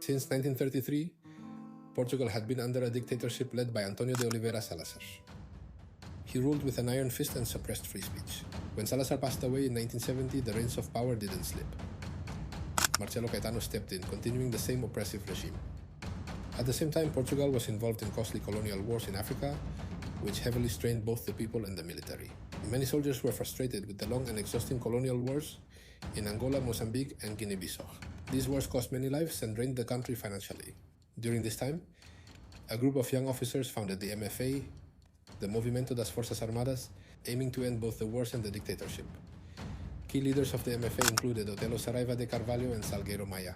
Since 1933, Portugal had been under a dictatorship led by Antonio de Oliveira Salazar. He ruled with an iron fist and suppressed free speech. When Salazar passed away in 1970, the reins of power didn't slip. Marcelo Caetano stepped in, continuing the same oppressive regime. At the same time, Portugal was involved in costly colonial wars in Africa, which heavily strained both the people and the military. Many soldiers were frustrated with the long and exhausting colonial wars in Angola, Mozambique, and Guinea-Bissau. These wars cost many lives and drained the country financially. During this time, a group of young officers founded the MFA, the Movimento das Forças Armadas, aiming to end both the wars and the dictatorship. Key leaders of the MFA included Otelo Saraiva de Carvalho and Salgueiro Maia.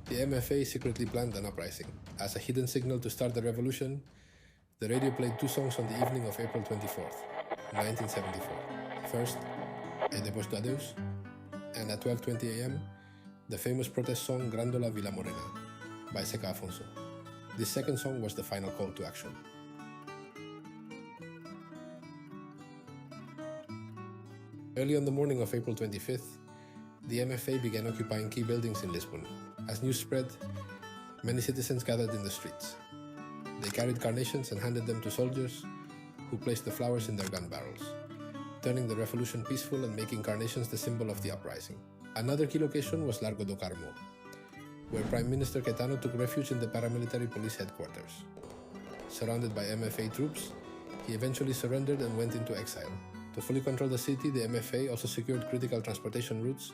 The MFA secretly planned an uprising. As a hidden signal to start the revolution, the radio played two songs on the evening of April 24th, 1974. First, E Depois do Adeus, and at 12:20 a.m., the famous protest song Grândola, Vila Morena by Seca Afonso. This second song was the final call to action. Early on the morning of April 25th, the MFA began occupying key buildings in Lisbon. As news spread, many citizens gathered in the streets. They carried carnations and handed them to soldiers, who placed the flowers in their gun barrels, turning the revolution peaceful and making carnations the symbol of the uprising. Another key location was Largo do Carmo, where Prime Minister Caetano took refuge in the paramilitary police headquarters. Surrounded by MFA troops, he eventually surrendered and went into exile. To fully control the city, the MFA also secured critical transportation routes,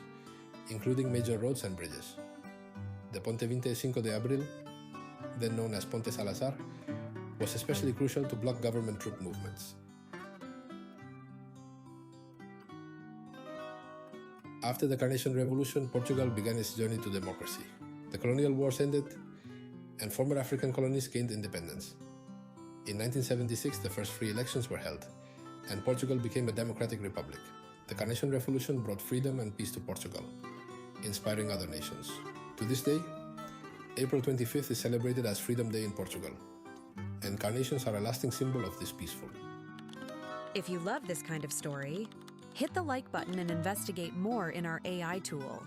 including major roads and bridges. The Ponte 25 de Abril, then known as Ponte Salazar, was especially crucial to block government troop movements. After the Carnation Revolution, Portugal began its journey to democracy. The colonial wars ended, and former African colonies gained independence. In 1976, the first free elections were held, and Portugal became a democratic republic. The Carnation Revolution brought freedom and peace to Portugal, inspiring other nations. To this day, April 25th is celebrated as Freedom Day in Portugal, and carnations are a lasting symbol of this peaceful. If you love this kind of story, hit the like button and investigate more in our AI tool.